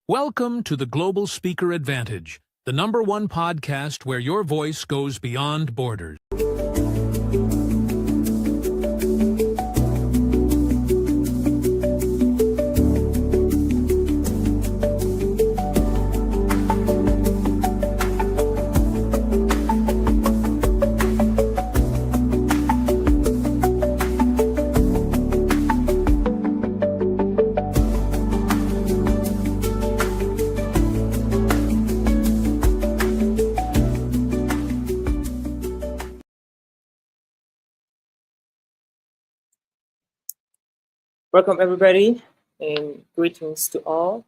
Welcome to the Global Speaker Advantage, the #1 podcast where your voice goes beyond borders. Welcome everybody and greetings to all.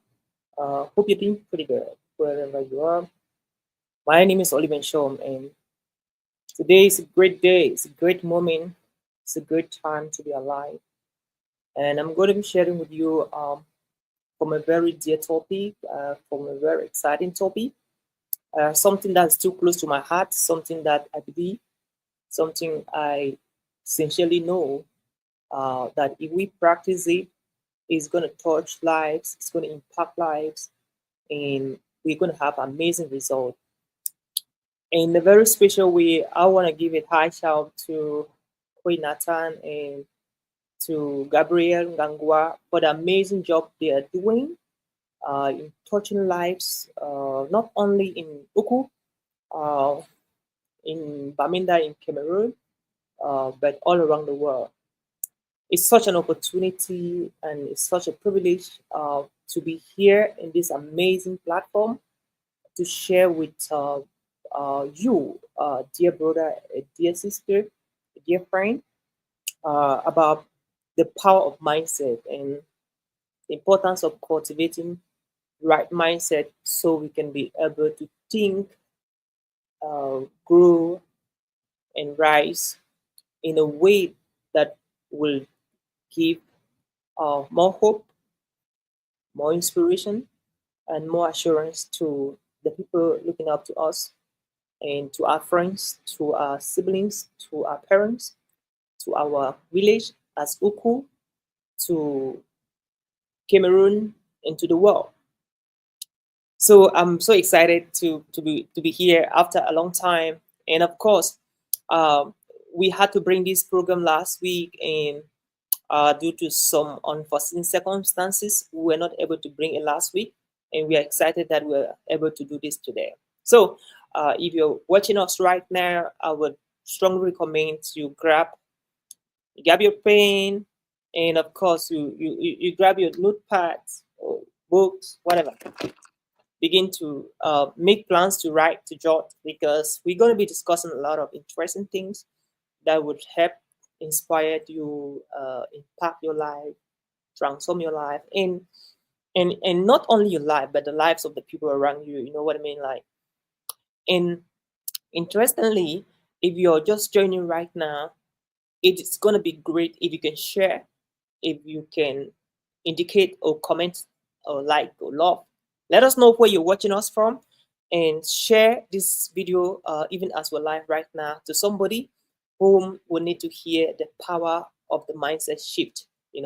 Hope you're doing pretty good wherever you are. My name is Nshom and today is a great day. It's a great moment. It's a great time to be alive. And I'm going to be sharing with you from a very dear topic, from a very exciting topic, something that's too close to my heart, something that I believe, something I essentially know that if we practice it, it's going to touch lives, it's going to impact lives, and we're going to have amazing results. In a very special way, I want to give a high shout to Queen Nathan and to Gabriel Ngangwa for the amazing job they are doing in touching lives, not only in Uku, in Baminda in Cameroon, but all around the world. It's such an opportunity and it's such a privilege to be here in this amazing platform to share with you, dear brother, dear sister, dear friend, about the power of mindset and the importance of cultivating right mindset so we can be able to think, grow, and rise in a way that will give more hope, more inspiration, and more assurance to the people looking up to us and to our friends, to our siblings, to our parents, to our village as Uku, to Cameroon, and to the world. So I'm so excited to be here after a long time. And of course, we had to bring this program last week, and due to some unforeseen circumstances, we were not able to bring it last week, and we are excited that we're able to do this today. So, if you're watching us right now, I would strongly recommend you grab your pen, and of course, you grab your notepads or books, whatever. Begin to make plans to write, to jot, because we're going to be discussing a lot of interesting things that would help inspire you, impact your life, transform your life, and not only your life, but the lives of the people around you. You know what I mean? Like, and interestingly, if you're just joining right now, it's gonna be great if you can share, if you can indicate or comment or like or love. Let us know where you're watching us from, and share this video even as we're live right now to somebody whom will need to hear the power of the mindset shift, the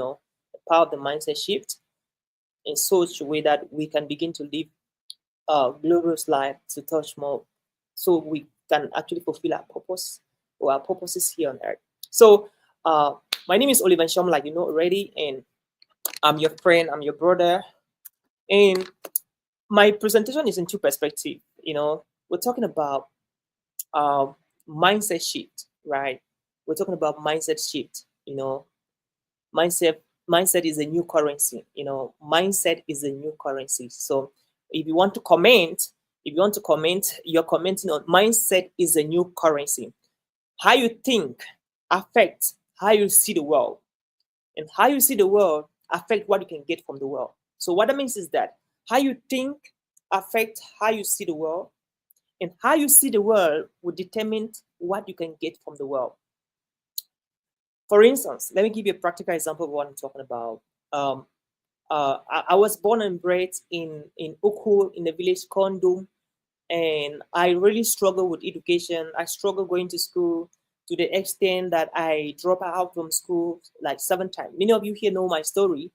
power of the mindset shift in such a way that we can begin to live a glorious life to touch more, so we can actually fulfill our purpose or our purposes here on earth. So my name is Nshom, like you know already, and I'm your friend, I'm your brother, and my presentation is in two perspectives. We're talking about mindset shift, right? We're talking about mindset shift. Mindset is a new currency. Mindset is a new currency. So if you want to comment, you're commenting on mindset is a new currency. How you think affects how you see the world, and how you see the world affect what you can get from the world. So what that means is that how you think affects how you see the world, and how you see the world will determine what you can get from the world. For instance, let me give you a practical example of what I'm talking about. I was born and bred in Uku, in the village Kondum, and I really struggle with education. I struggle going to school to the extent that I drop out from school like 7 times. Many of you here know my story.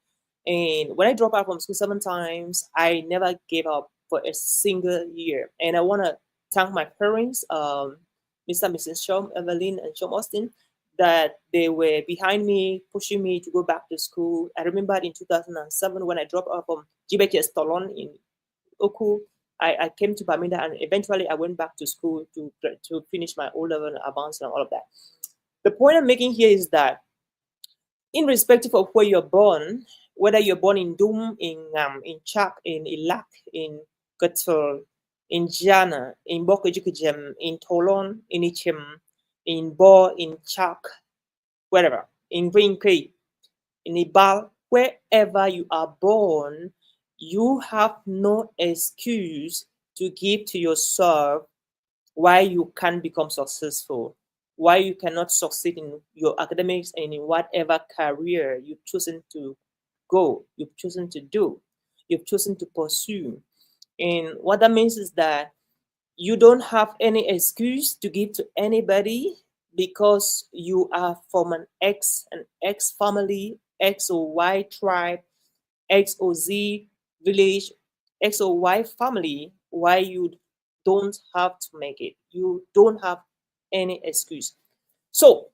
And when I dropped out from school 7 times, I never gave up for a single year. And I want to thank my parents, Mr. and Mrs. Nshom, Evelyn, and Nshom Austin, that they were behind me, pushing me to go back to school. I remember in 2007 when I dropped out from GBHS Tolon in Oku, I came to Bermuda, and eventually I went back to school to finish my O level and advanced and all of that. The point I'm making here is that, irrespective of where you're born, whether you're born in Dum, in Chak, in Ilak, in Gatul, in Jana, in Bokajukujem, in Tolon, in Ichim, in Bo, in Chak, wherever, in Green Creek, in Ibal, wherever you are born, you have no excuse to give to yourself why you can't become successful, why you cannot succeed in your academics and in whatever career you've chosen to go, you've chosen to do, you've chosen to pursue. And what that means is that you don't have any excuse to give to anybody because you are from an X family, X or Y tribe, X or Z village, X or Y family, why you don't have to make it. You don't have any excuse. So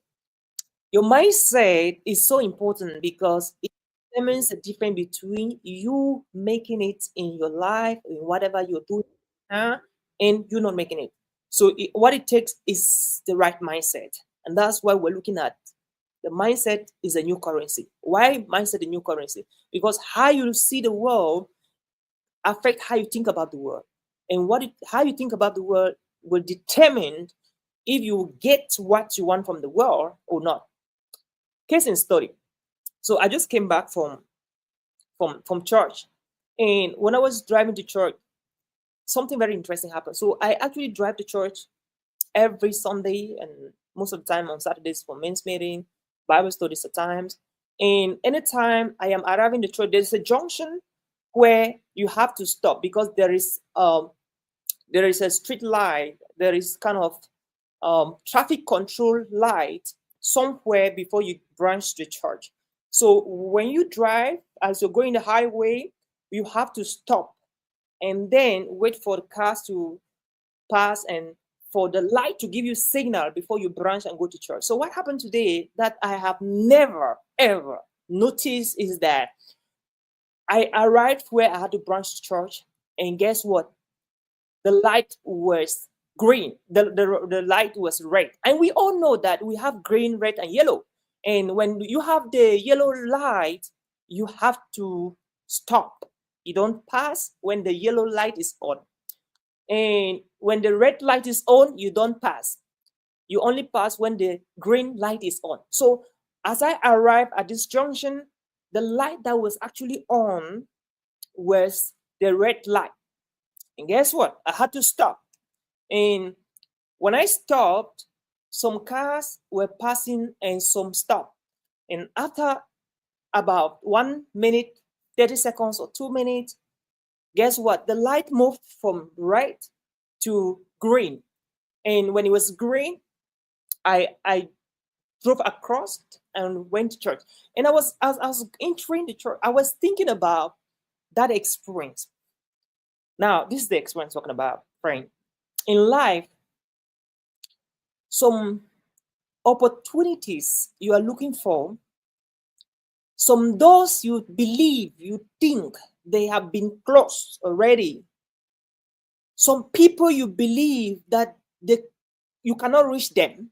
your mindset is so important because it determines the difference between you making it in your life, in whatever you're doing, and you not making it. So what it takes is the right mindset. And that's why we're looking at the mindset is a new currency. Why mindset a new currency? Because how you see the world affect how you think about the world. And how you think about the world will determine if you get what you want from the world or not. Case in study. So I just came back from church. And when I was driving to church, something very interesting happened. So I actually drive to church every Sunday and most of the time on Saturdays for men's meeting, Bible studies at times. And anytime I am arriving to church, there's a junction where you have to stop because there is a street light, there is kind of traffic control light somewhere before you branch to church. So when you drive, as you're going the highway, you have to stop and then wait for the cars to pass and for the light to give you signal before you branch and go to church. So what happened today that I have never ever noticed is that I arrived where I had to branch to church, and guess what? The light was green. The light was red. And we all know that we have green, red, and yellow. And when you have the yellow light, you have to stop. You don't pass when the yellow light is on. And when the red light is on, you don't pass. You only pass when the green light is on. So as I arrived at this junction, the light that was actually on was the red light. And guess what? I had to stop. And when I stopped, some cars were passing and some stopped. And after about 1 minute, 30 seconds or 2 minutes, guess what? The light moved from red to green. And when it was green, I drove across and went to church. And as I was entering the church, I was thinking about that experience. Now, this is the experience I'm talking about, friend. In life, some opportunities you are looking for, some doors you believe, you think they have been closed already. Some people you believe that you cannot reach them.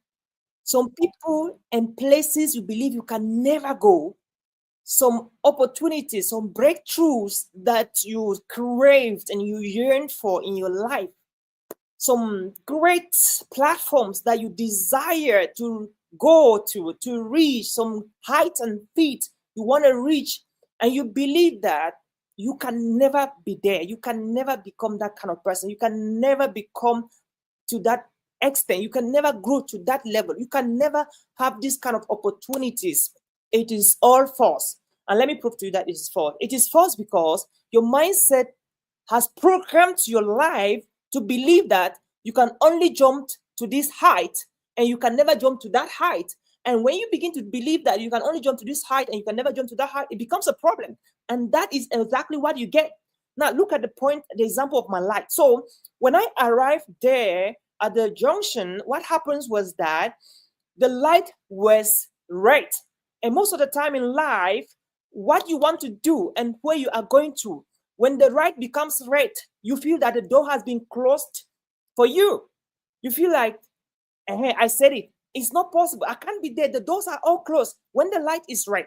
Some people and places you believe you can never go. Some opportunities, some breakthroughs that you craved and you yearned for in your life. Some great platforms that you desire to go to reach, some height and feet you want to reach, and you believe that you can never be there. You can never become that kind of person. You can never become to that extent. You can never grow to that level. You can never have these kind of opportunities. It is all false. And let me prove to you that it is false. It is false because your mindset has programmed your life to believe that you can only jump to this height and you can never jump to that height. And when you begin to believe that you can only jump to this height and you can never jump to that height, it becomes a problem. And that is exactly what you get. Now, look at the example of my light. So when I arrived there at the junction, what happens was that the light was red. And most of the time in life, what you want to do and where you are going to, when the light becomes red, you feel that the door has been closed for you. You feel like, I said it. It's not possible. I can't be there. The doors are all closed when the light is red.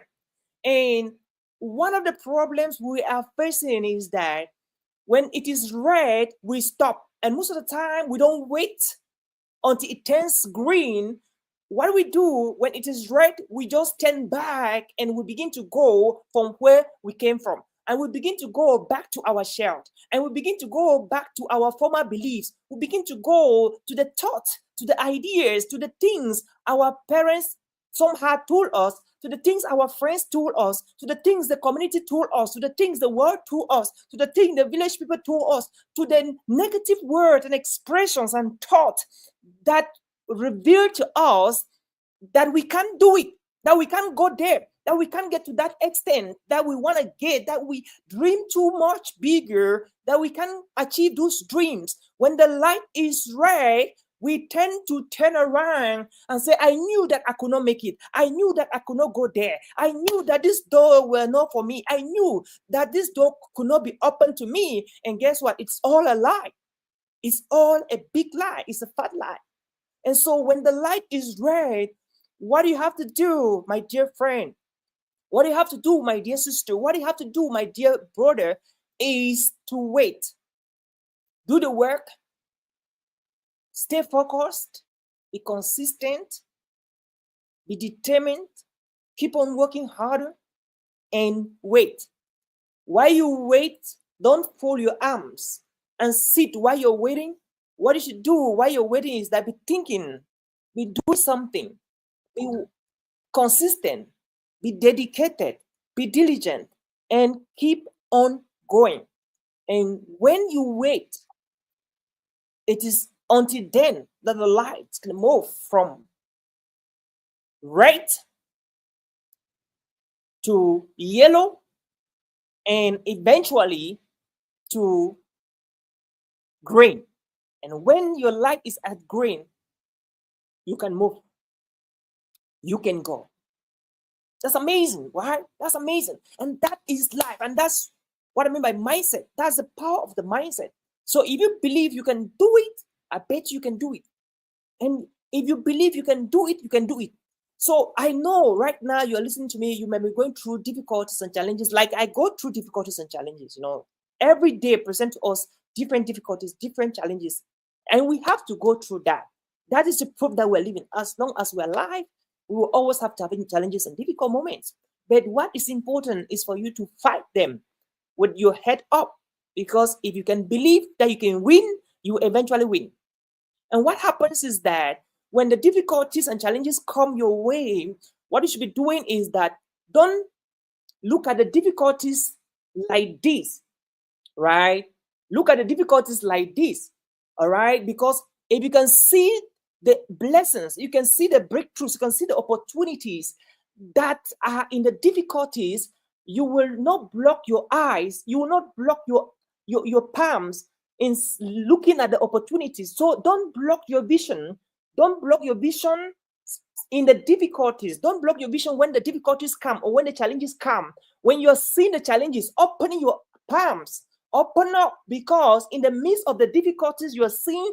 And one of the problems we are facing is that when it is red, we stop. And most of the time, we don't wait until it turns green. What we do when it is red, we just turn back and we begin to go from where we came from. And we begin to go back to our shell. And we begin to go back to our former beliefs. We begin to go to the thoughts, to the ideas, to the things our parents somehow told us, to the things our friends told us, to the things the community told us, to the things the world told us, to the things the village people told us, to the negative words and expressions and thoughts that reveal to us that we can't do it, that we can't go there, that we can't get to that extent that we want to get, that we dream too much bigger, that we can achieve those dreams. When the light is red, we tend to turn around and say, I knew that I could not make it. I knew that I could not go there. I knew that this door were not for me. I knew that this door could not be open to me. And guess what? It's all a lie. It's all a big lie. It's a fat lie. And so when the light is red, what do you have to do, my dear friend? What do you have to do, my dear sister? What do you have to do, my dear brother, is to wait. Do the work. Stay focused. Be consistent. Be determined. Keep on working harder and wait. While you wait, don't fold your arms and sit while you're waiting. What you should do while you're waiting is that be thinking, be doing something, be consistent, be dedicated, be diligent, and keep on going. And when you wait, it is until then that the light can move from red to yellow and eventually to green. And when your light is at green, you can move. You can go. That's amazing, right? That's amazing. And that is life. And that's what I mean by mindset. That's the power of the mindset. So if you believe you can do it, I bet you can do it. And if you believe you can do it, you can do it. So I know right now you're listening to me, you may be going through difficulties and challenges. Like I go through difficulties and challenges, every day present to us different difficulties, different challenges. And we have to go through that. That is the proof that we're living. As long as we're alive, we will always have to have challenges and difficult moments. But what is important is for you to fight them with your head up. Because if you can believe that you can win, you eventually win. And what happens is that when the difficulties and challenges come your way, what you should be doing is that don't look at the difficulties like this, right? Look at the difficulties like this, all right? Because if you can see the blessings, you can see the breakthroughs, you can see the opportunities that are in the difficulties, you will not block your eyes, you will not block your palms in looking at the opportunities. So don't block your vision. Don't block your vision in the difficulties. Don't block your vision when the difficulties come or when the challenges come. When you're seeing the challenges, open your palms, open up, because in the midst of the difficulties you're seeing,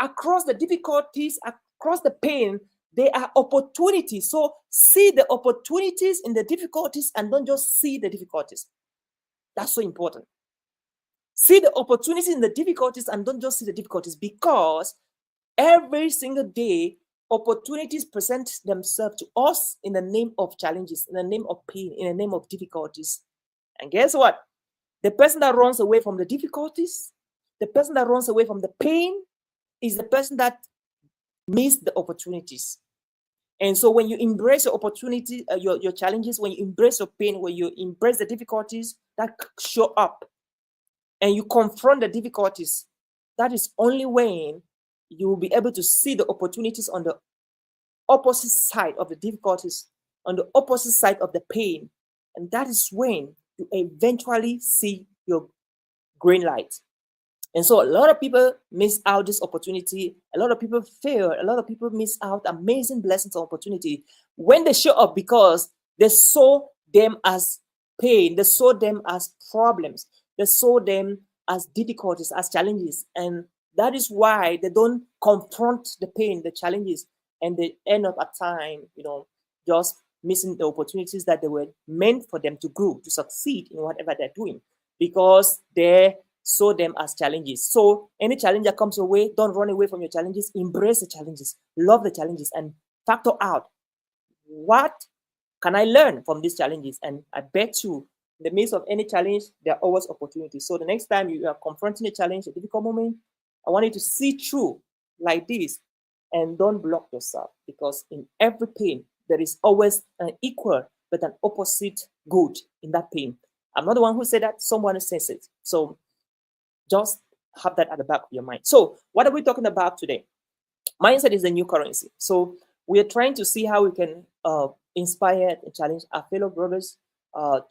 across the difficulties, across the pain, there are opportunities. So see the opportunities in the difficulties and don't just see the difficulties. That's so important. See the opportunities in the difficulties and don't just see the difficulties, because every single day, opportunities present themselves to us in the name of challenges, in the name of pain, in the name of difficulties. And guess what? The person that runs away from the difficulties, the person that runs away from the pain, is the person that missed the opportunities. And so when you embrace your opportunity, your challenges, when you embrace your pain, when you embrace the difficulties that show up, and you confront the difficulties, that is only when you will be able to see the opportunities on the opposite side of the difficulties, on the opposite side of the pain. And that is when you eventually see your green light. And so a lot of people miss out this opportunity. A lot of people fail. A lot of people miss out amazing blessings and opportunity when they show up because they saw them as pain. They saw them as problems. They saw them as difficulties, as challenges. And that is why they don't confront the pain, the challenges, and they end up at time, just missing the opportunities that they were meant for them to grow, to succeed in whatever they're doing, because they saw them as challenges. So any challenge that comes your way, don't run away from your challenges. Embrace the challenges, love the challenges, and factor out what can I learn from these challenges. And I bet you, in the midst of any challenge, there are always opportunities. So the next time you are confronting a challenge, a difficult moment, I want you to see through like this and don't block yourself, because in every pain, there is always an equal but an opposite good in that pain. I'm not the one who said that, someone says it. So just have that at the back of your mind. So what are we talking about today? Mindset is the new currency. So we are trying to see how we can inspire and challenge our fellow brothers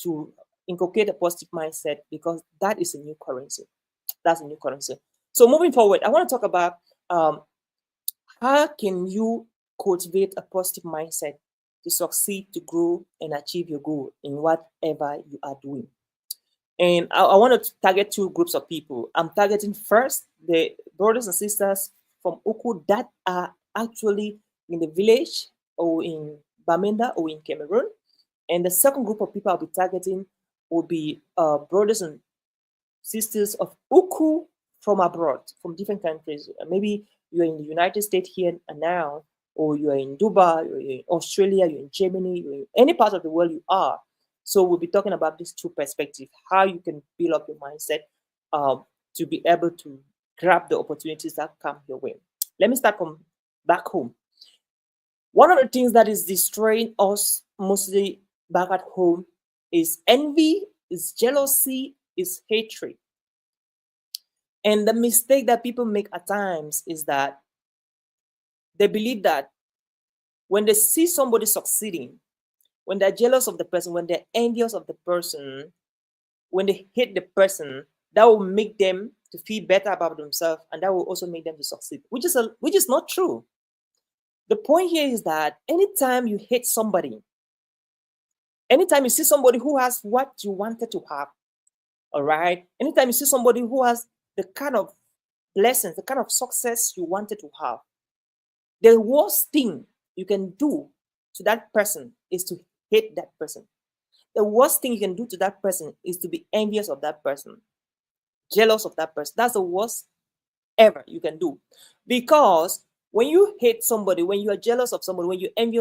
to inculcate a positive mindset, because that is a new currency. That's a new currency. So moving forward, I want to talk about how can you cultivate a positive mindset to succeed, to grow, and achieve your goal in whatever you are doing. And I want to target two groups of people. I'm targeting first the brothers and sisters from Uku that are actually in the village or in Bamenda or in Cameroon. And the second group of people I'll be targeting will be brothers and sisters of Uku from abroad, from different countries. Maybe you're in the United States here and now, or you're in Dubai, you're in Australia, you're in Germany, you're in any part of the world you are. So we'll be talking about these two perspectives, how you can build up your mindset to be able to grab the opportunities that come your way. Let me start from back home. One of the things that is destroying us mostly back at home is envy, is jealousy, is hatred. And the mistake that people make at times is that they believe that when they see somebody succeeding, when they're jealous of the person, when they're envious of the person, when they hate the person, that will make them to feel better about themselves, and that will also make them to succeed, which is not true. The point here is that anytime you hate somebody, anytime you see somebody who has what you wanted to have, all right, anytime you see somebody who has the kind of blessings, the kind of success you wanted to have, the worst thing you can do to that person is to hate that person. The worst thing you can do to that person is to be envious of that person, jealous of that person. That's the worst ever you can do. Because when you hate somebody, when you are jealous of somebody, when you envy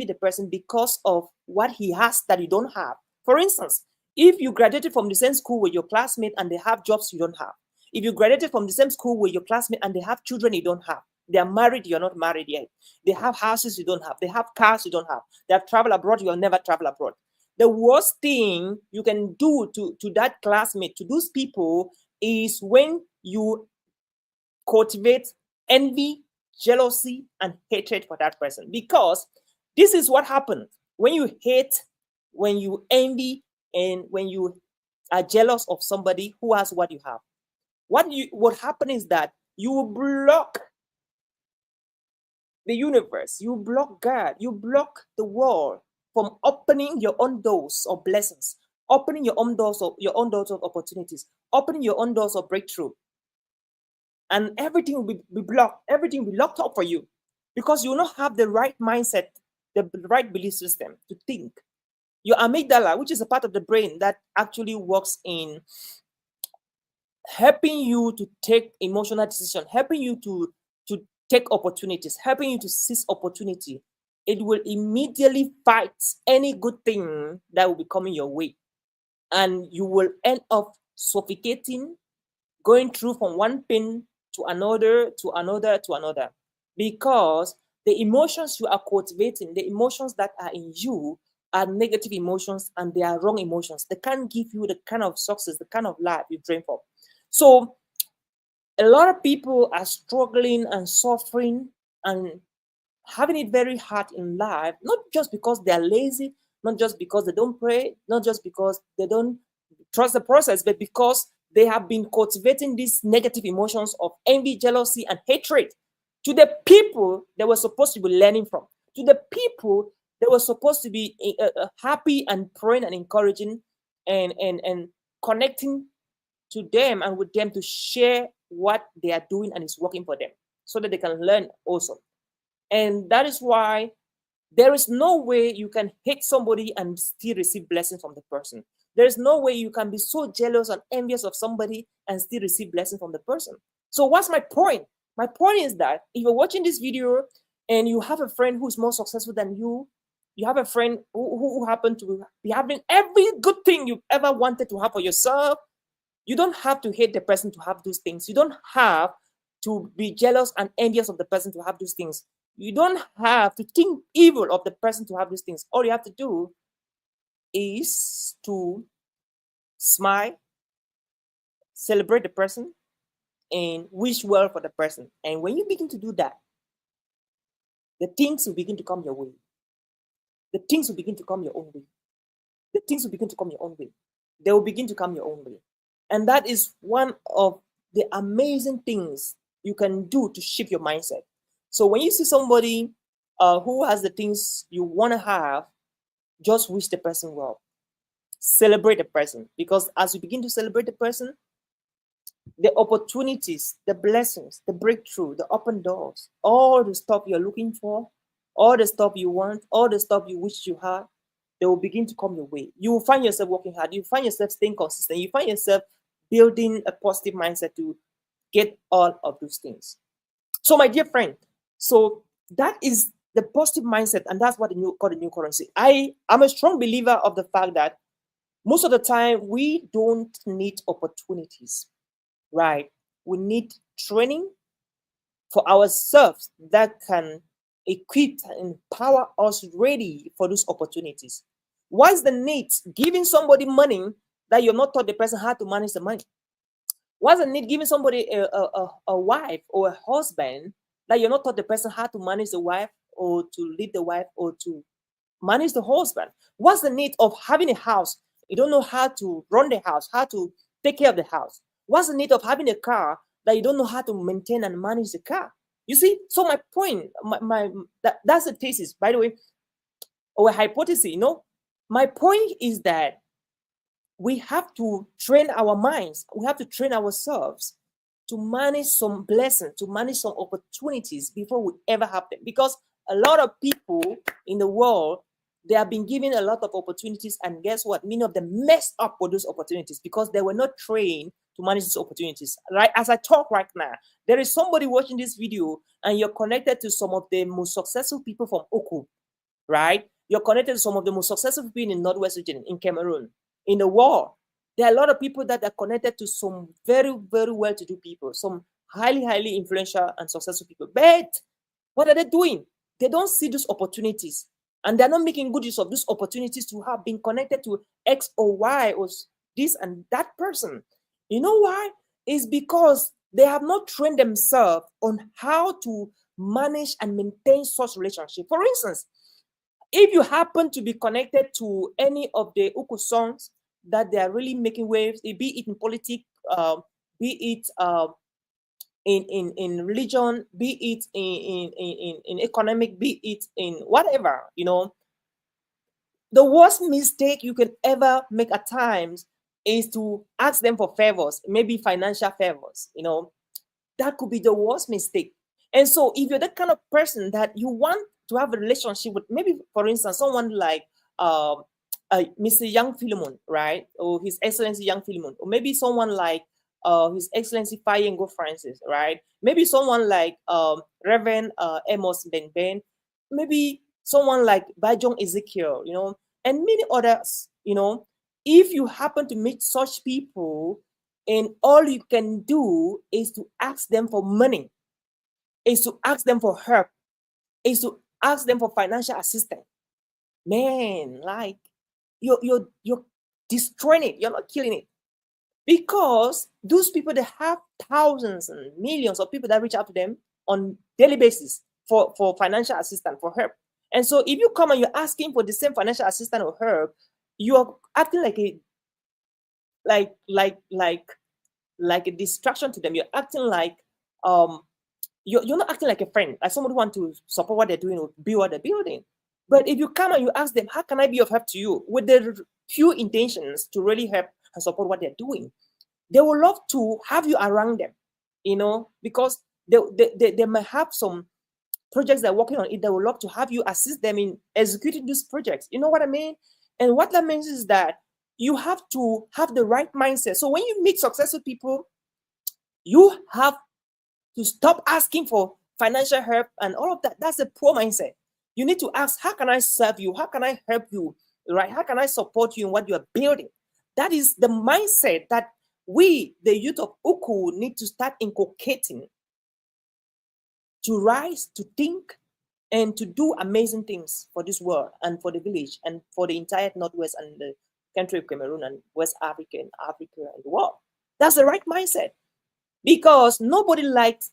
the person because of what he has that you don't have. For instance, if you graduated from the same school with your classmate and they have jobs you don't have, if you graduated from the same school with your classmate and they have children you don't have, they are married, you're not married yet. They have houses you don't have. They have cars you don't have. They have traveled abroad, you'll never travel abroad. The worst thing you can do to that classmate, to those people, is when you cultivate envy, jealousy, and hatred for that person. Because this is what happens when you hate, when you envy, and when you are jealous of somebody who has what you have. What happens is that you will block the universe, you block God, you block the world from opening your own doors of blessings, opening your own doors of opportunities, opening your own doors of breakthrough. And everything will be blocked, everything will be locked up for you, because you will not have the right mindset, the right belief system to think. Your amygdala, which is a part of the brain that actually works in helping you to take emotional decisions, helping you to take opportunities, helping you to seize opportunity, it will immediately fight any good thing that will be coming your way. And you will end up suffocating, going through from one pain to another, to another, to another. Because the emotions you are cultivating, the emotions that are in you, are negative emotions, and they are wrong emotions. They can't give you the kind of success, the kind of life you dream for. So a lot of people are struggling and suffering and having it very hard in life, not just because they're lazy, not just because they don't pray, not just because they don't trust the process, but because they have been cultivating these negative emotions of envy, jealousy, and hatred to the people they were supposed to be learning from, to the people they were supposed to be happy and praying and encouraging and connecting to them and with them to share what they are doing and is working for them so that they can learn also. And that is why there is no way you can hate somebody and still receive blessing from the person. There is no way you can be so jealous and envious of somebody and still receive blessing from the person. So what's my point? My point is that if you're watching this video and you have a friend who's more successful than you have a friend who happen to be having every good thing you've ever wanted to have for yourself, you don't have to hate the person to have those things. You don't have to be jealous and envious of the person to have those things. You don't have to think evil of the person to have these things. All you have to do is to smile, celebrate the person, and wish well for the person. And when you begin to do that, the things will begin to come your way. The things will begin to come your own way. The things will begin to come your own way. They will begin to come your own way. And that is one of the amazing things you can do to shift your mindset. So when you see somebody who has the things you want to have, just wish the person well. Celebrate the person, because as you begin to celebrate the person, the opportunities, the blessings, the breakthrough, the open doors, all the stuff you're looking for, all the stuff you want, all the stuff you wish you had, they will begin to come your way. You will find yourself working hard. You find yourself staying consistent. You find yourself building a positive mindset to get all of those things. So, my dear friend, so that is the positive mindset, and that's what called the new currency. I am a strong believer of the fact that most of the time we don't need opportunities, right? We need training for ourselves that can equip and empower us ready for those opportunities. What's the need giving somebody money that you're not taught the person how to manage the money? What's the need giving somebody a wife or a husband that you're not taught the person how to manage the wife or to lead the wife or to manage the husband? What's the need of having a house? You don't know how to run the house, how to take care of the house. What's the need of having a car that you don't know how to maintain and manage the car? You see, so my point, that's the thesis, by the way, or a hypothesis, My point is that we have to train our minds, we have to train ourselves to manage some blessings, to manage some opportunities before we ever have them. Because a lot of people in the world, they have been given a lot of opportunities, and guess what? Many of them messed up with those opportunities because they were not trained to manage these opportunities. Right as I talk right now, there is somebody watching this video, and you're connected to some of the most successful people from Oku, right? You're connected to some of the most successful people in the Northwest region, in Cameroon, in the world. There are a lot of people that are connected to some very, very well-to-do people, some highly, highly influential and successful people. But what are they doing? They don't see those opportunities, and they're not making good use of those opportunities to have been connected to X or Y or this and that person. You know why? It's because they have not trained themselves on how to manage and maintain such relationship. For instance, if you happen to be connected to any of the Uku songs that they are really making waves, be it in politics, be it in religion, be it in economic, be it in whatever, the worst mistake you can ever make at times is to ask them for favors, maybe financial favors, that could be the worst mistake. And so if you're that kind of person that you want to have a relationship with, maybe for instance, someone like Mr. Young Philemon, right? Or His Excellency Young Philemon, or maybe someone like His Excellency Fayengo Francis, right? Maybe someone like Reverend Amos Ben Ben, maybe someone like Bajong Ezekiel, and many others, if you happen to meet such people and all you can do is to ask them for money, is to ask them for help, is to ask them for financial assistance, man, like you're destroying it. You're not killing it, because those people, they have thousands and millions of people that reach out to them on daily basis. for financial assistance, for help. And so if you come and you're asking for the same financial assistance or help, you are acting like a like like like like a distraction to them. You're acting like um you're not acting like a friend, like somebody who want to support what they're doing or build what they're building. But if you come and you ask them, how can I be of help to you, with the few intentions to really help and support what they're doing, they will love to have you around them, because they might have some projects they're working on it. They would love to have you assist them in executing these projects. You know what I mean? And what that means is that you have to have the right mindset. So when you meet successful people, you have to stop asking for financial help and all of that. That's a poor mindset. You need to ask, how can I serve you? How can I help you? Right? How can I support you in what you are building? That is the mindset that we, the youth of Uku, need to start inculcating to rise, to think, and to do amazing things for this world and for the village and for the entire Northwest and the country of Cameroon and West Africa and the world. That's the right mindset, because nobody likes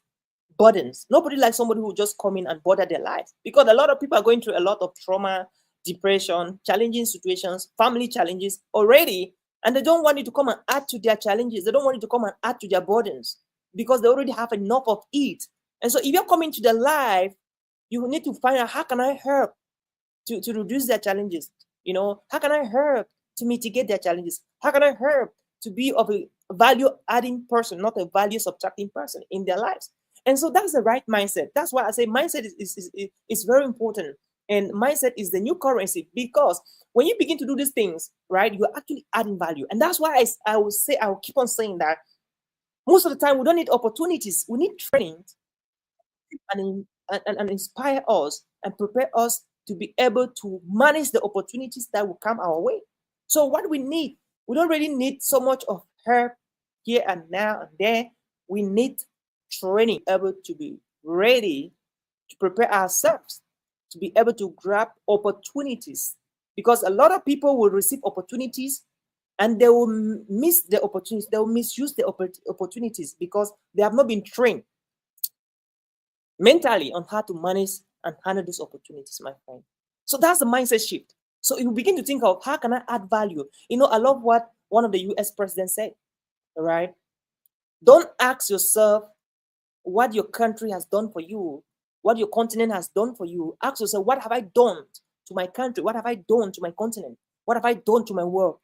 burdens. Nobody likes somebody who just come in and bother their lives, because a lot of people are going through a lot of trauma, depression, challenging situations, family challenges already, and they don't want you to come and add to their challenges. They don't want you to come and add to their burdens, because they already have enough of it. And so if you're coming to their life, you need to find out, how can I help to reduce their challenges? How can I help to mitigate their challenges? How can I help to be of a value adding person, not a value subtracting person in their lives? And so that's the right mindset. That's why I say mindset is very important. And mindset is the new currency, because when you begin to do these things, right, you're actually adding value. And that's why I will keep on saying that most of the time we don't need opportunities, we need training and inspire us and prepare us to be able to manage the opportunities that will come our way. So what we need, we don't really need so much of help here and now and there. We need training, able to be ready to prepare ourselves to be able to grab opportunities, because a lot of people will receive opportunities and they will miss the opportunities. They will misuse the opportunities because they have not been trained mentally on how to manage and handle these opportunities, my friend. So that's the mindset shift. So you begin to think of, how can I add value? I love what one of the US presidents said, all right? Don't ask yourself what your country has done for you, what your continent has done for you. Ask yourself, what have I done to my country? What have I done to my continent? What have I done to my world?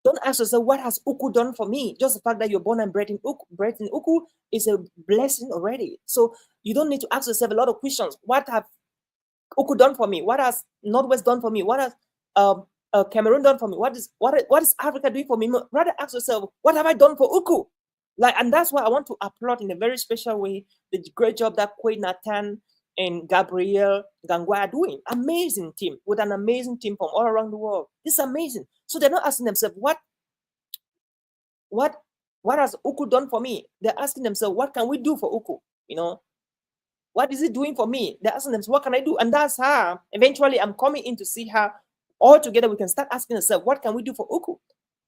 Don't ask yourself, what has Uku done for me? Just the fact that you're born and bred in Uku is a blessing already. So you don't need to ask yourself a lot of questions. What have Uku done for me? What has Northwest done for me? What has Cameroon done for me? What is Africa doing for me? Rather ask yourself, what have I done for Uku? And that's why I want to applaud in a very special way the great job that Kwei Nathan and Gabriel Gangwa are doing. Amazing team, with an amazing team from all around the world. This is amazing. So they're not asking themselves, what has Uku done for me? They're asking themselves, what can we do for Uku? What is it doing for me? They're asking themselves, what can I do? And that's how eventually I'm coming in to see how all together we can start asking ourselves, what can we do for Uku?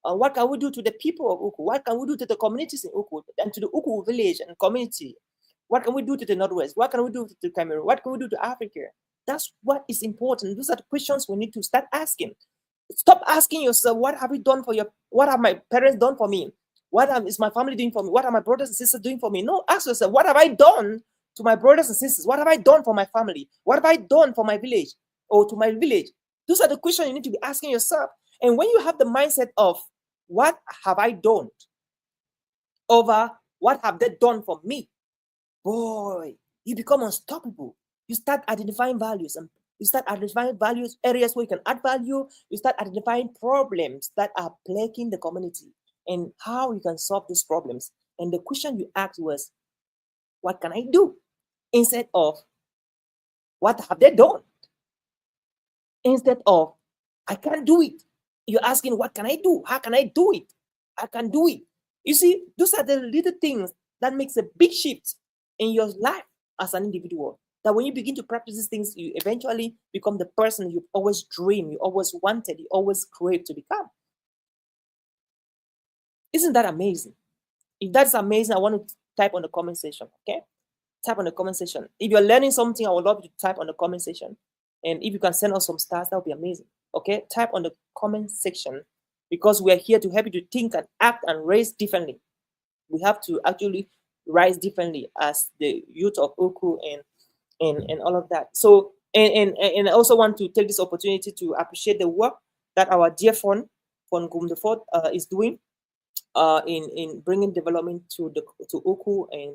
What can we do to the people of Uku? What can we do to the communities in Uku and to the Uku village and community? What can we do to the Northwest? What can we do to Cameroon? What can we do to Africa? That's what is important. Those are the questions we need to start asking. Stop asking yourself, what have my parents done for me? Is my family doing for me? What are my brothers and sisters doing for me? No, ask yourself, what have I done to my brothers and sisters? What have I done for my family? What have I done for my village or to my village? Those are the questions you need to be asking yourself. And when you have the mindset of, what have I done over what have they done for me, boy, you become unstoppable. You start identifying values, and you start identifying values, areas where you can add value. You start identifying problems that are plaguing the community and how you can solve those problems. And the question you asked was, what can I do? Instead of, what have they done? Instead of, I can't do it. You're asking, what can I do? How can I do it? I can do it. You see, those are the little things that makes a big shift in your life as an individual. That when you begin to practice these things, you eventually become the person you've always dreamed, you always wanted, you always craved to become. Isn't that amazing? If that's amazing, I want to type on the comment section, okay? Type on the comment section. If you're learning something, I would love you to type on the comment section. And if you can send us some stars, that would be amazing. Okay, type on the comment section, because we are here to help you to think and act and raise differently. We have to actually rise differently as the youth of Oku and all of that. So and I also want to take this opportunity to appreciate the work that our dear Fon Gum the Fourth is doing in bringing development to Oku, and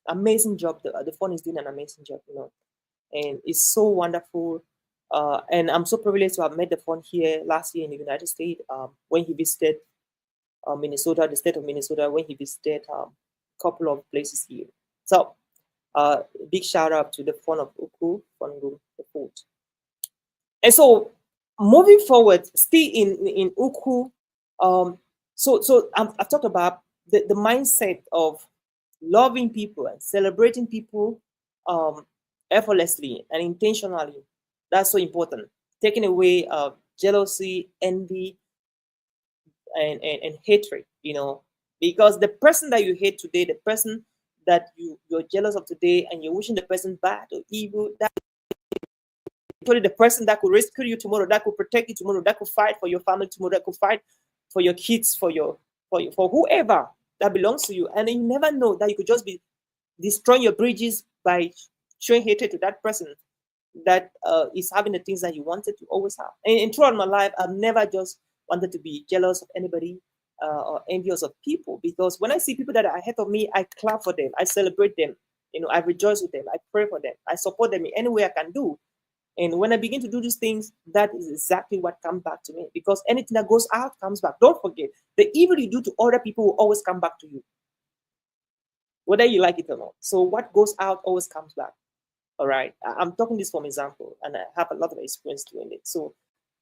amazing job. The Fon is doing an amazing job, and it's so wonderful. And I'm so privileged to have met the Fon here last year in the United States when he visited Minnesota, the state of Minnesota, when he visited a couple of places here. So big shout out to the Fon of Oku, Fon Gum the Fourth. And so moving forward, still in Uku, I've talked about the mindset of loving people and celebrating people effortlessly and intentionally. That's so important. Taking away jealousy, envy, and hatred, because the person that you hate today, the person that you're jealous of today, and you're wishing the person bad or evil, that the person that could rescue you tomorrow, that could protect you tomorrow, that could fight for your family tomorrow, that could fight for your kids, for whoever that belongs to you. And you never know that you could just be destroying your bridges by showing hatred to that person that is having the things that you wanted to always have. And throughout my life, I've never just wanted to be jealous of anybody or envious of people, because when I see people that are ahead of me, I clap for them, I celebrate them, I rejoice with them, I pray for them, I support them in any way I can do. And when I begin to do these things, that is exactly what comes back to me, because anything that goes out comes back. Don't forget, the evil you do to other people will always come back to you, whether you like it or not. So what goes out always comes back. All right. I'm talking this from example, and I have a lot of experience doing it. So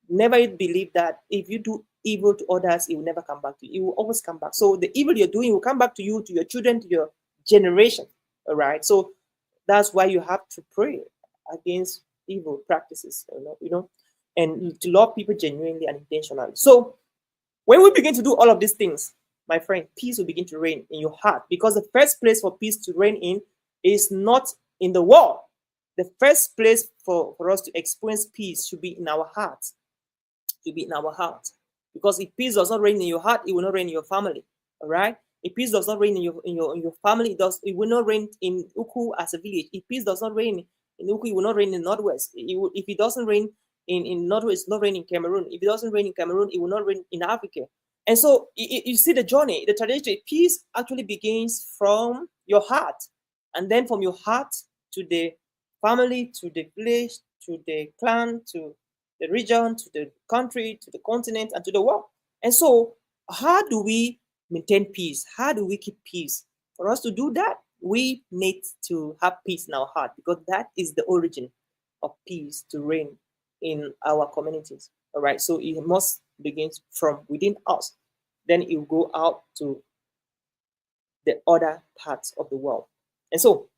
never believe that if you do evil to others, it will never come back to you. It will always come back. So the evil you're doing will come back to you, to your children, to your generation. All right. So that's why you have to pray against evil practices, and to love people genuinely and intentionally. So when we begin to do all of these things, my friend, peace will begin to reign in your heart, because the first place for peace to reign in is not in the world. The first place for us to experience peace should be in our hearts. Should be in our heart. Because if peace does not reign in your heart, it will not reign in your family. All right. If peace does not reign in your family, it will not reign in Uku as a village. If peace does not reign in Uku, it will not reign in Northwest. If it doesn't reign in Northwest, it will not reign in Cameroon. If it doesn't reign in Cameroon, it will not reign in Africa. And so you see the journey, the trajectory. Peace actually begins from your heart, and then from your heart to the family, to the village, to the clan, to the region, to the country, to the continent, and to the world. And so, how do we maintain peace? How do we keep peace? For us to do that, we need to have peace in our heart, because that is the origin of peace to reign in our communities. All right. So it must begin from within us. Then it will go out to the other parts of the world. And so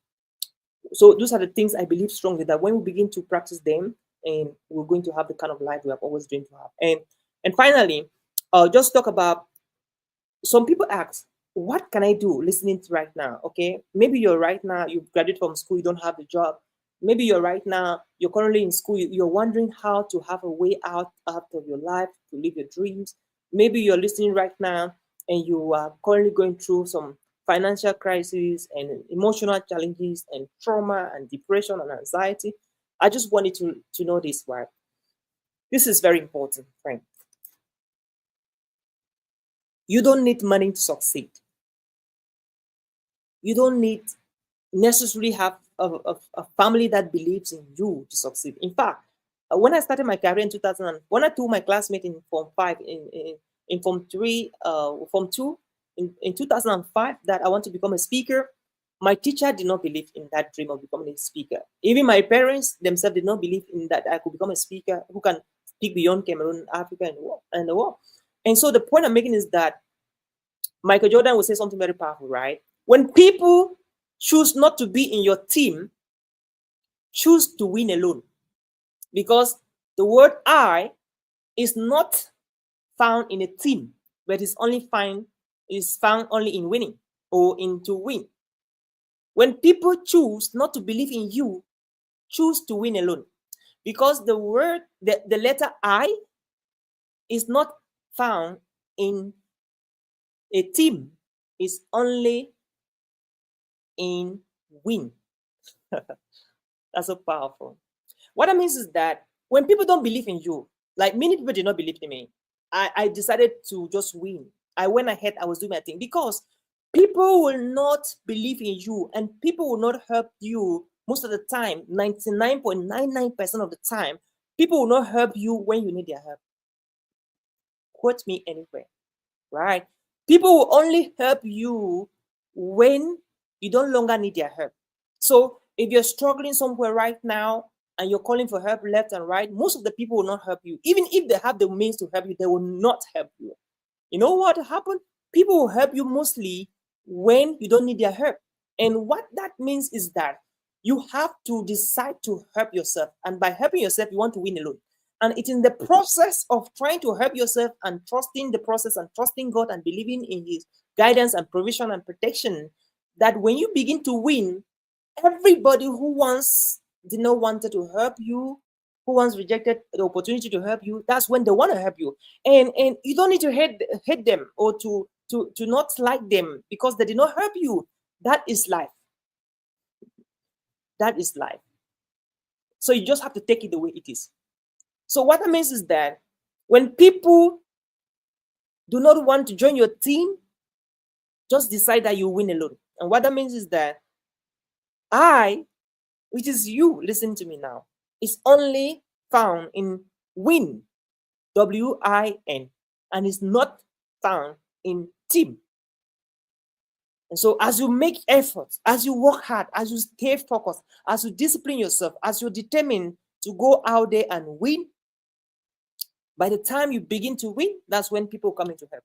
those are the things I believe strongly, that when we begin to practice them, and we're going to have the kind of life we have always dreamed to have. And finally, I'll just talk about, some people ask, what can I do listening to right now? Okay, maybe you're right now, you graduated from school, you don't have a job. Maybe you're right now, you're currently in school, you're wondering how to have a way out of your life, to live your dreams. Maybe you're listening right now and you are currently going through some financial crisis and emotional challenges and trauma and depression and anxiety. I just wanted to know this, right? This is very important, friend. You don't need money to succeed. You don't need necessarily have a family that believes in you to succeed. In fact, when I started my career in 2000, when I told my classmate in Form 5, in Form 3, Form 2, in 2005, that I want to become a speaker, my teacher did not believe in that dream of becoming a speaker. Even my parents themselves did not believe in that I could become a speaker who can speak beyond Cameroon, Africa, and the world. And so the point I'm making is that Michael Jordan would say something very powerful, right? When people choose not to be in your team, choose to win alone. Because the word I is not found in a team, but is found only in winning, or in to win. When people choose not to believe in you, choose to win alone. Because the letter I is not found in a team, it's only in win. That's so powerful. What that means is that when people don't believe in you, like many people did not believe in me, I decided to just win. I went ahead, I was doing my thing because people will not believe in you and people will not help you most of the time. 99.99% of the time, people will not help you when you need their help. Quote me anywhere, right? People will only help you when you don't longer need their help. So if you're struggling somewhere right now and you're calling for help left and right, most of the people will not help you. Even if they have the means to help you, they will not help you. You know what happened? People will help you mostly when you don't need their help. And what that means is that you have to decide to help yourself. And by helping yourself, you want to win alone. And it's in the process of trying to help yourself and trusting the process and trusting God and believing in His guidance and provision and protection that when you begin to win, everybody who once did not wanted to help you, who once rejected the opportunity to help you, that's when they want to help you. And you don't need to hate them or to not like them because they did not help you. That is life. That is life. So you just have to take it the way it is. So what that means is that when people do not want to join your team, just decide that you win alone. And what that means is that I, which is you, listen to me now, is only found in win, WIN, and is not found in team. And so as you make efforts, as you work hard, as you stay focused, as you discipline yourself, as you're determined to go out there and win, by the time you begin to win, that's when people come into help.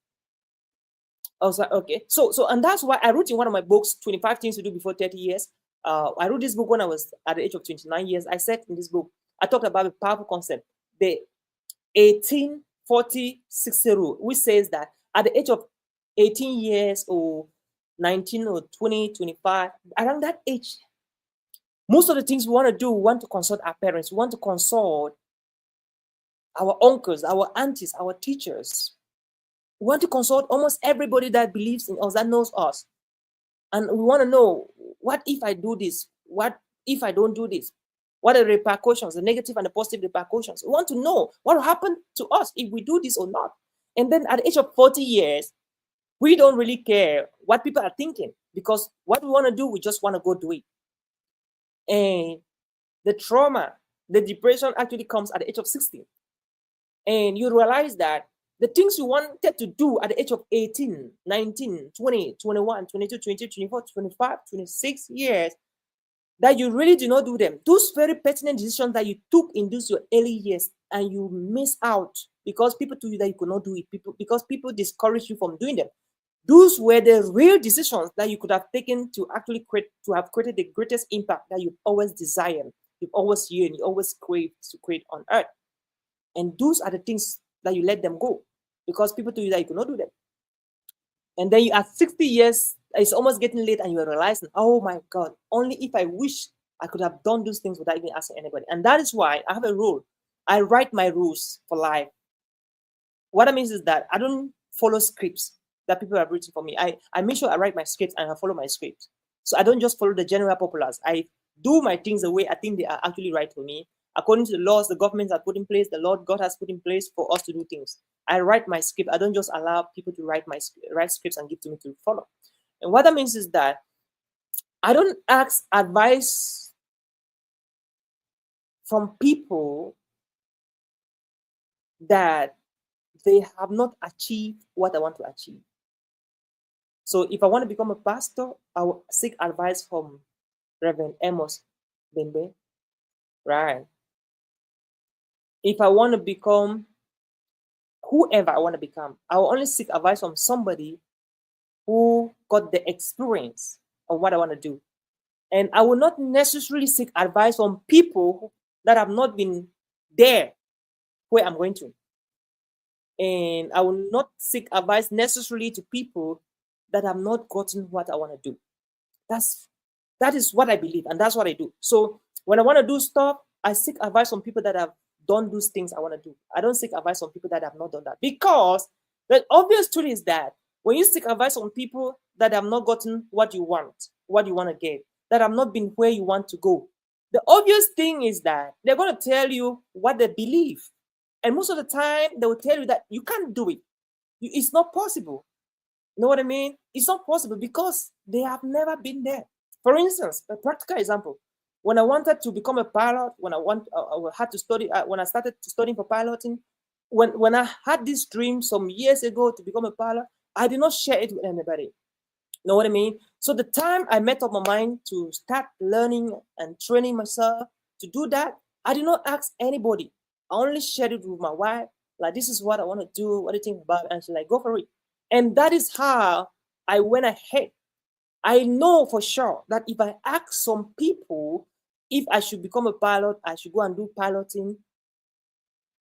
I was like, okay. And that's why I wrote in one of my books, 25 Things to Do Before 30 Years. I wrote this book when I was at the age of 29 years. I said in this book, I talked about a powerful concept, the 18-40-60 rule, which says that at the age of 18 years or 19 or 20, 25, around that age, most of the things we want to do, we want to consult our parents, we want to consult our uncles, our aunties, our teachers. We want to consult almost everybody that believes in us, that knows us. And we want to know, what if I do this? What if I don't do this? What are the repercussions, the negative and the positive repercussions? We want to know what will happen to us if we do this or not. And then at the age of 40 years, we don't really care what people are thinking because what we want to do, we just want to go do it. And the trauma, the depression actually comes at the age of 60. And you realize that the things you wanted to do at the age of 18, 19, 20, 21, 22, 23, 24, 25, 26 years, that you really do not do them. Those very pertinent decisions that you took in those your early years and you miss out because people told you that you could not do it, because people discouraged you from doing them. Those were the real decisions that you could have taken to actually have created the greatest impact that you've always desired, you've always yearned, you always craved to create on earth. And those are the things that you let them go because people told you that you could not do them. And then you at 60 years, it's almost getting late and you're realizing, oh my God, only if I wish I could have done those things without even asking anybody. And that is why I have a rule. I write my rules for life. What that means is that I don't follow scripts that people have written for me. I make sure I write my scripts and I follow my scripts. So I don't just follow the general populace. I do my things the way I think they are actually right for me, according to the laws the government has put in place, the Lord God has put in place for us to do things. I write my script. I don't just allow people to write scripts and give to me to follow. And what that means is that I don't ask advice from people that they have not achieved what I want to achieve. So if I want to become a pastor, I will seek advice from Reverend Amos Bembe, right? If I want to become whoever I want to become, I will only seek advice from somebody who got the experience of what I want to do. And I will not necessarily seek advice from people that have not been there where I'm going to. And I will not seek advice necessarily to people that have not gotten what I want to do. That's That is what I believe, and that's what I do. So when I want to do stuff, I seek advice from people that have done those things I want to do. I don't seek advice from people that have not done that, because the obvious truth is that when you seek advice from people that have not gotten what you want to get, that have not been where you want to go, the obvious thing is that they're going to tell you what they believe. And most of the time, they will tell you that you can't do it. It's not possible. You know what I mean? It's not possible because they have never been there. For instance, a practical example. When I wanted to become a pilot, when I had to study, when I started studying for piloting, when I had this dream some years ago to become a pilot, I did not share it with anybody. You know what I mean? So the time I made up my mind to start learning and training myself to do that, I did not ask anybody. I only shared it with my wife. Like, this is what I want to do. What do you think about it? And she's like, go for it. And that is how I went ahead. I know for sure that if I ask some people if I should become a pilot, I should go and do piloting,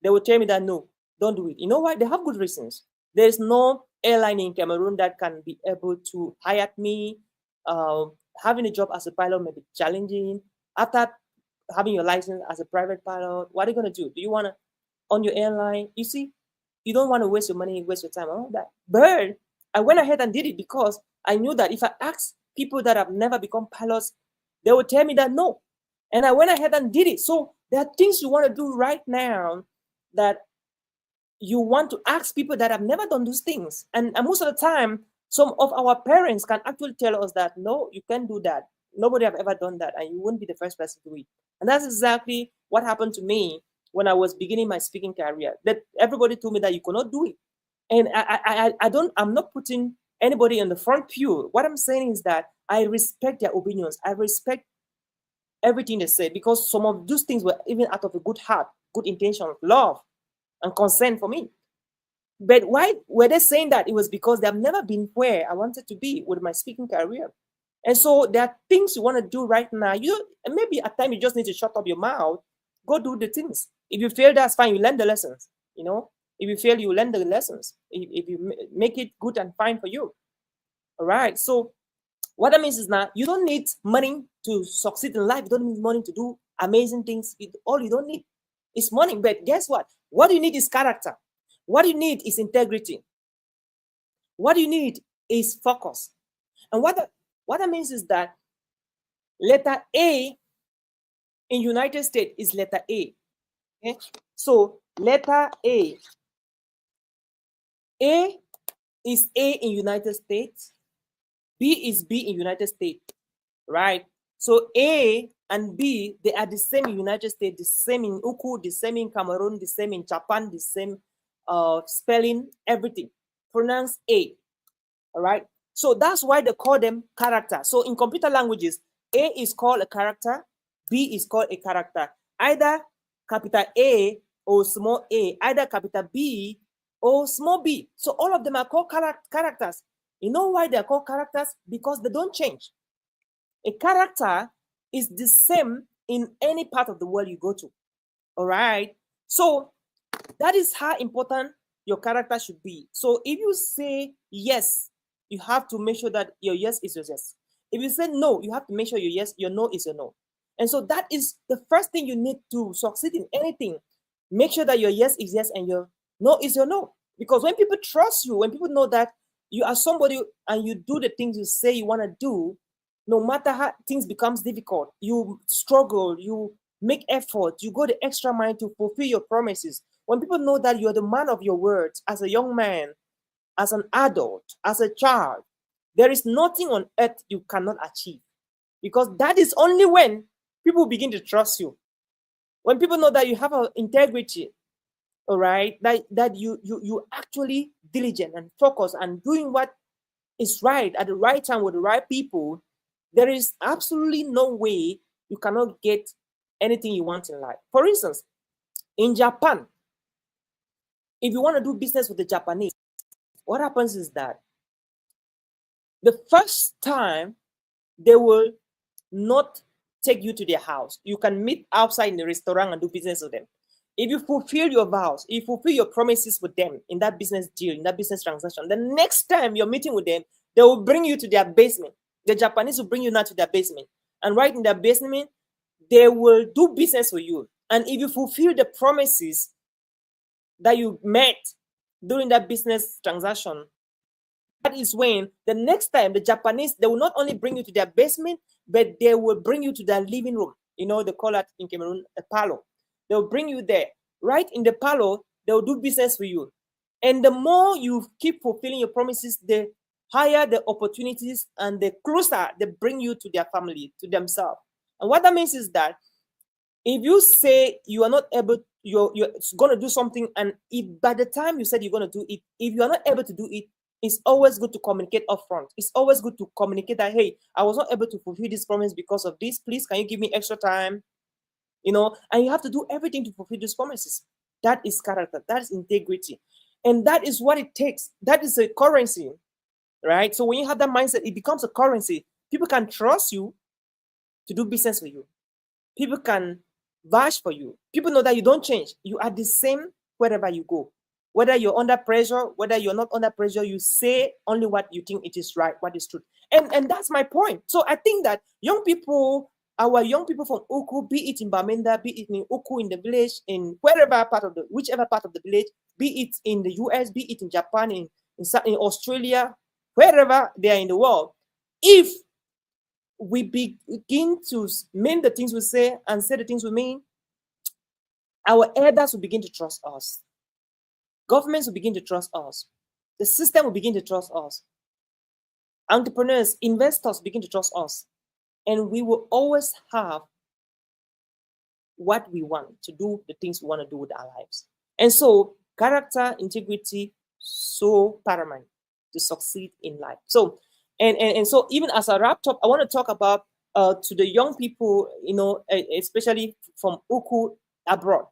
they will tell me that no, don't do it. You know why? They have good reasons. There's no airline in Cameroon that can be able to hire me. Having a job as a pilot may be challenging. After having your license as a private pilot, what are you going to do? Do you want to on your airline? You see, you don't want to waste your money, waste your time, all that. But I went ahead and did it because I knew that if I asked people that have never become pilots, they would tell me that no. And I went ahead and did it. So there are things you want to do right now that you want to ask people that have never done those things. And most of the time, some of our parents can actually tell us that, no, you can't do that. Nobody have ever done that, and you wouldn't be the first person to do it. And that's exactly what happened to me when I was beginning my speaking career. That everybody told me that you cannot do it. And I'm not putting anybody in the front pew. What I'm saying is that I respect their opinions. I respect everything they say, because some of those things were even out of a good heart, good intention, love, and concern for me. But why were they saying that? It was because they've never been where I wanted to be with my speaking career. And so there are things you want to do right now. Maybe at times you just need to shut up your mouth, go do the things. If you fail, that's fine. You learn the lessons. If you fail, you learn the lessons. If you make it good and fine for you. All right. So what that means is now you don't need money to succeed in life. You don't need money to do amazing things. All you don't need is money. But guess what? What you need is character. What you need is integrity. What you need is focus. And what that means is that letter A in United States is letter A. Okay? So letter A. A is A in United States. B is B in United States. Right? So A and B, they are the same in United States, the same in Uku, the same in Cameroon, the same in Japan, the same spelling, everything. Pronounce A. All right? So that's why they call them character. So in computer languages, A is called a character, B is called a character. Either capital A or small a, either capital B or small b. So all of them are called characters. You know why they're called characters? Because they don't change. A character is the same in any part of the world you go to. All right? So that is how important your character should be. So if you say yes, you have to make sure that your yes is your yes. If you say no, you have to make sure your no is your no. And so that is the first thing you need to succeed in anything. Make sure that your yes is yes and your no is your no. Because when people trust you, when people know that you are somebody and you do the things you say you want to do, no matter how things becomes difficult, you struggle, you make effort, you go the extra mile to fulfill your promises. When people know that you're the man of your words as a young man, as an adult, as a child, there is nothing on earth you cannot achieve. Because that is only when people begin to trust you. When people know that you have integrity, all right, that you actually diligent and focus and doing what is right at the right time with the right people, there is absolutely no way you cannot get anything you want in life. For instance, in Japan, if you want to do business with the Japanese, what happens is that the first time they will not take you to their house. You can meet outside in the restaurant and do business with them. If you fulfill your vows, if you fulfill your promises with them in that business deal, in that business transaction, the next time you're meeting with them, they will bring you to their basement. The Japanese will bring you now to their basement. and right in their basement, they will do business for you. And if you fulfill the promises that you met during that business transaction, that is when the next time the Japanese, they will not only bring you to their basement, but they will bring you to their living room. They call that in Cameroon a parlor. They'll bring you there. Right in the parlor, they'll do business for you. And the more you keep fulfilling your promises, the higher the opportunities and the closer they bring you to their family, to themselves. And what that means is that if you say you are not able, you're going to do something, and if by the time you said you're going to do it, if you are not able to do it, it's always good to communicate upfront. It's always good to communicate that, hey, I was not able to fulfill this promise because of this. Please, can you give me extra time? And you have to do everything to fulfill these promises. That is character. That is integrity. And that is what it takes. That is a currency, right? So when you have that mindset, it becomes a currency. People can trust you to do business with you. People can vouch for you. People know that you don't change. You are the same wherever you go. Whether you're under pressure, whether you're not under pressure, you say only what you think it is right, what is true. And that's my point. So I think that our young people from Uku, be it in Bamenda, be it in Uku in the village, in whichever part of the village, be it in the US, be it in Japan, in Australia, wherever they are in the world, if we begin to mean the things we say and say the things we mean, our elders will begin to trust us. Governments will begin to trust us. The system will begin to trust us. Entrepreneurs, investors begin to trust us. And we will always have what we want to do, the things we want to do with our lives. And so character, integrity, so paramount to succeed in life. So, and so even as I wrap up, I want to talk about to the young people, especially from Uku abroad.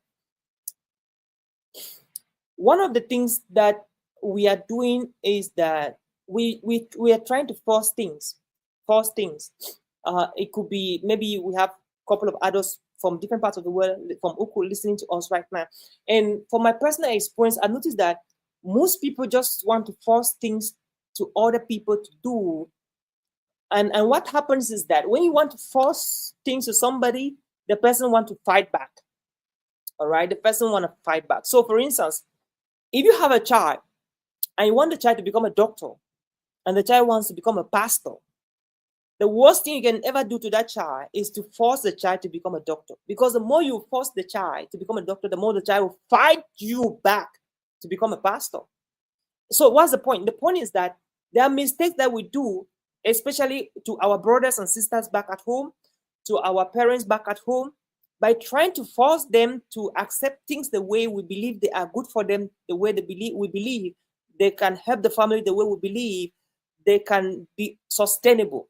One of the things that we are doing is that we are trying to force things. It could be, maybe we have a couple of adults from different parts of the world, from Uku, listening to us right now. And from my personal experience, I noticed that most people just want to force things to other people to do. And what happens is that when you want to force things to somebody, the person wants to fight back. All right, the person wants to fight back. So for instance, if you have a child and you want the child to become a doctor and the child wants to become a pastor, the worst thing you can ever do to that child is to force the child to become a doctor. Because the more you force the child to become a doctor, the more the child will fight you back to become a pastor. So what's the point? The point is that there are mistakes that we do, especially to our brothers and sisters back at home, to our parents back at home, by trying to force them to accept things the way we believe they are good for them, the way we believe they can help the family, the way we believe they can be sustainable.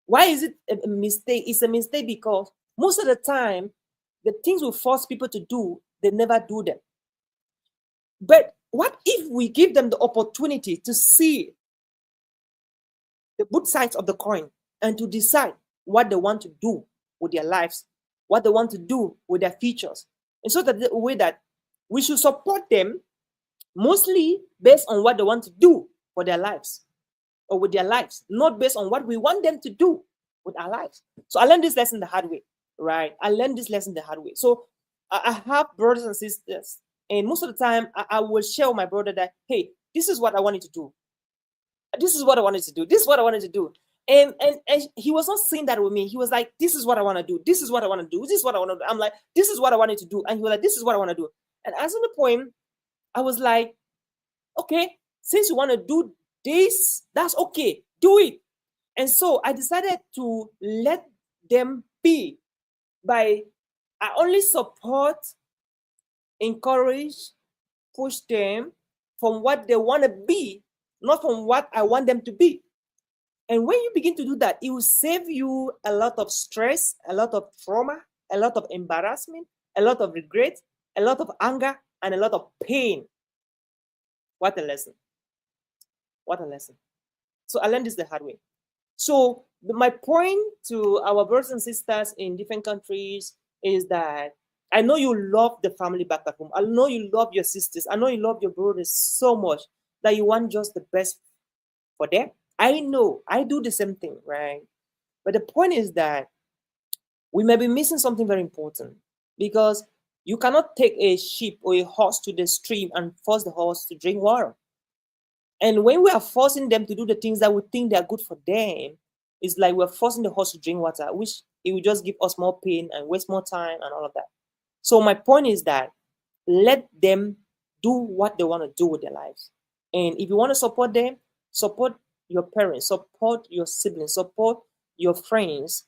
Why is it a mistake? It's a mistake because most of the time, the things we force people to do, they never do them. But what if we give them the opportunity to see the both sides of the coin and to decide what they want to do with their lives, what they want to do with their futures? And so that the way that we should support them mostly based on what they want to do for their lives or with their lives, not based on what we want them to do with our lives. So I learned this lesson the hard way, right? I learned this lesson the hard way. So I have brothers and sisters, and most of the time I will share with my brother that, hey, this is what I wanted to do. This is what I wanted to do. This is what I wanted to do. And he was not saying that with me. He was like, this is what I want to do. This is what I want to do. This is what I want to do. I'm like, this is what I wanted to do. And he was like, this is what I want to do. And as in the point, I was like, okay, since you want to do this, that's okay. Do it. And so I decided to let them be I only support, encourage, push them from what they want to be, not from what I want them to be. And when you begin to do that, it will save you a lot of stress, a lot of trauma, a lot of embarrassment, a lot of regret, a lot of anger, and a lot of pain. What a lesson. What a lesson. So I learned this the hard way. So my point to our brothers and sisters in different countries is that I know you love the family back at home. I know you love your sisters. I know you love your brothers so much that you want just the best for them. I know. I do the same thing, right? But the point is that we may be missing something very important, because you cannot take a sheep or a horse to the stream and force the horse to drink water. And when we are forcing them to do the things that we think they are good for them, it's like we're forcing the horse to drink water, which it will just give us more pain and waste more time and all of that. So my point is that let them do what they want to do with their lives. And if you want to support them, support your parents, support your siblings, support your friends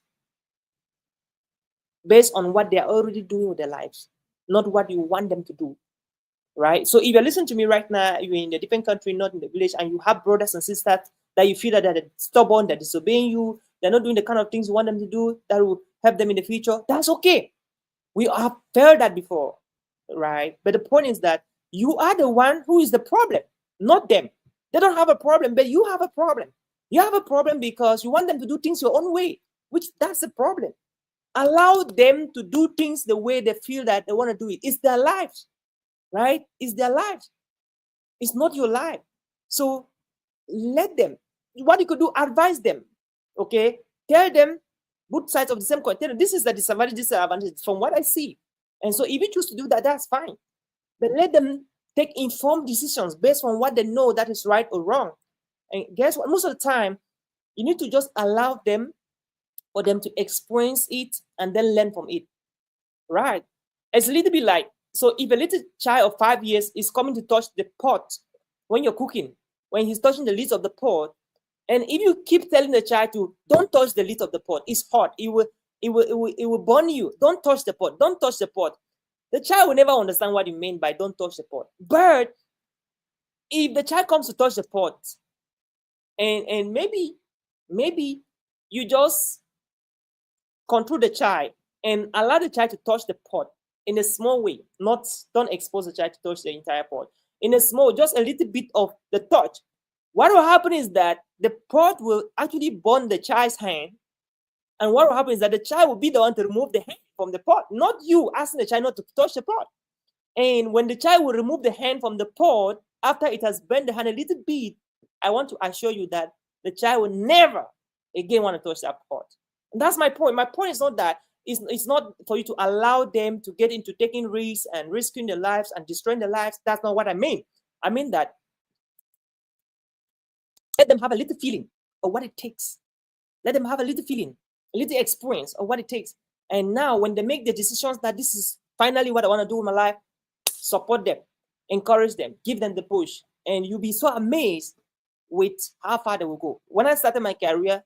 based on what they're already doing with their lives, not what you want them to do. Right? So if you're listening to me right now, you're in a different country, not in the village, and you have brothers and sisters that you feel that they're stubborn, they're disobeying you, they're not doing the kind of things you want them to do that will help them in the future, that's okay. We have felt that before, right? But the point is that you are the one who is the problem, not them. They don't have a problem, but you have a problem. You have a problem because you want them to do things your own way, which that's the problem. Allow them to do things the way they feel that they want to do it. It's their lives, right? It's their lives. It's not your life. So let them. What you could do, advise them. Okay? Tell them both sides of the same coin. Tell them this is the disadvantage, this is the advantage from what I see. And so if you choose to do that, that's fine. But let them take informed decisions based on what they know that is right or wrong. And guess what? Most of the time, you need to just allow them, for them to experience it and then learn from it. Right? It's a little bit like, so if a little child of 5 years is coming to touch the pot when you're cooking, when he's touching the lid of the pot, and if you keep telling the child to don't touch the lid of the pot, it's hot, it will burn you. Don't touch the pot. Don't touch the pot. The child will never understand what you mean by don't touch the pot. But if the child comes to touch the pot, and maybe you just control the child and allow the child to touch the pot in a small way, don't expose the child to touch the entire pot. In a small, just a little bit of the touch. What will happen is that the pot will actually burn the child's hand. And what will happen is that the child will be the one to remove the hand from the pot, not you asking the child not to touch the pot. And when the child will remove the hand from the pot, after it has burned the hand a little bit, I want to assure you that the child will never again want to touch that pot. And that's my point. My point is not that it's not for you to allow them to get into taking risks and risking their lives and destroying their lives. That's not what I mean. I mean that let them have a little feeling of what it takes. Let them have a little feeling, a little experience of what it takes. And now when they make the decisions that this is finally what I want to do with my life, support them, encourage them, give them the push. And you'll be so amazed with how far they will go. When I started my career,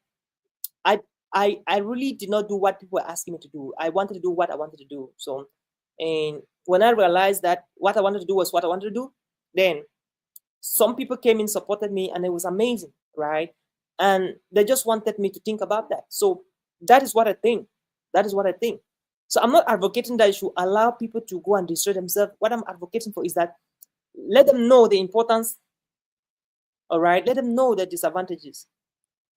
I really did not do what people were asking me to do. I wanted to do what I wanted to do. So, and when I realized that what I wanted to do was what I wanted to do, then some people came in, supported me, and it was amazing, right? And they just wanted me to think about that. So that is what I think. That is what I think. So I'm not advocating that you should allow people to go and destroy themselves. What I'm advocating for is that let them know the importance, all right? Let them know the disadvantages.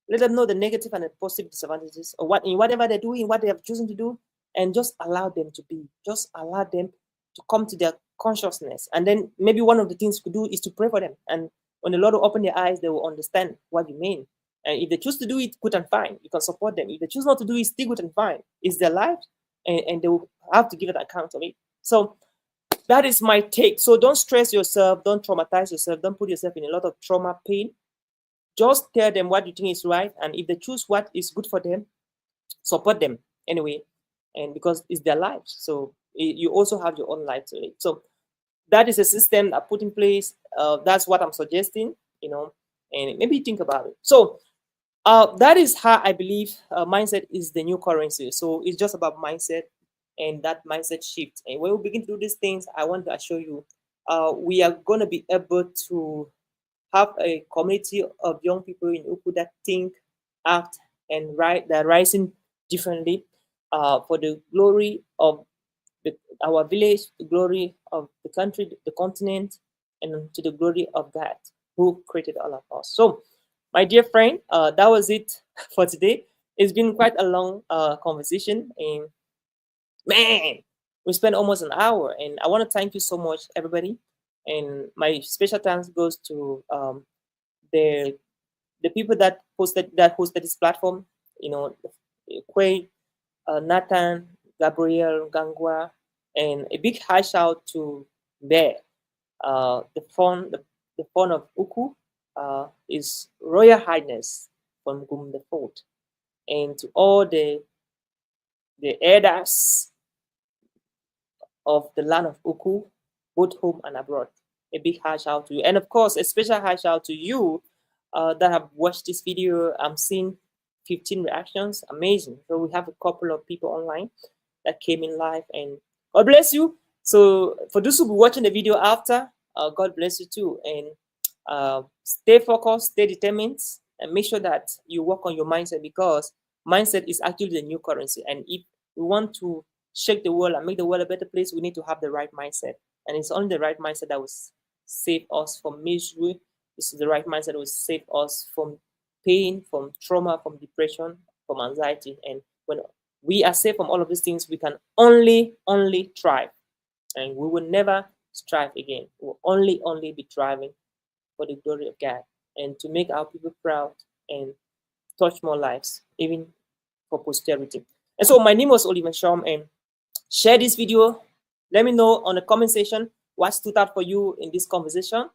Let them know the negative and the positive disadvantages of whatever they're doing, what they have chosen to do, and just allow them to be. Just allow them to come to their consciousness. And then maybe one of the things you could do is to pray for them. And when the Lord will open their eyes, they will understand what you mean. And if they choose to do it, good and fine. You can support them. If they choose not to do it, still good and fine. It's their life, and they will have to give an account of it. So that is my take. So don't stress yourself. Don't traumatize yourself. Don't put yourself in a lot of trauma, pain. Just tell them what you think is right, and if they choose what is good for them, support them anyway, and because it's their lives. So you also have your own life to live. So that is a system I put in place. That's what I'm suggesting, and maybe think about it. So that is how I believe mindset is the new currency. So it's just about mindset and that mindset shift. And when we begin to do these things, I want to assure you, we are going to be able to have a community of young people in Uku that think, act, and they're rising differently for the glory of our village, the glory of the country, the continent, and to the glory of God who created all of us. So, my dear friend, that was it for today. It's been quite a long conversation, and man, we spent almost an hour. And I want to thank you so much, everybody. And my special thanks goes to the people that hosted this platform. Quay, Nathan, Gabriel, Gangwa, and a big high shout to Bear. The font of Uku is Royal Highness from Gum the Fourth, and to all the elders of the land of Uku, both home and abroad. A big high shout to you, and of course, a special high shout to you that have watched this video. I'm seeing 15 reactions, amazing. So we have a couple of people online that came in live, and God bless you. So for those who will be watching the video after, God bless you too, and stay focused, stay determined, and make sure that you work on your mindset, because mindset is actually the new currency. And if we want to shake the world and make the world a better place, we need to have the right mindset. And it's only the right mindset that will save us from misery. This is the right mindset that will save us from pain, from trauma, from depression, from anxiety. And when we are safe from all of these things, we can only thrive, and we will never strive again. We will only be thriving for the glory of God, and to make our people proud and touch more lives, even for posterity. And so my name was Oliver Nshom, and share this video. Let me know on the comment section what stood out for you in this conversation.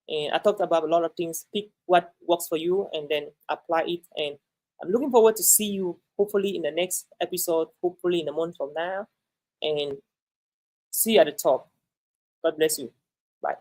And I talked about a lot of things. Pick what works for you and then apply it. And I'm looking forward to see you hopefully in the next episode, hopefully in a month from now. And see you at the top. God bless you. Bye.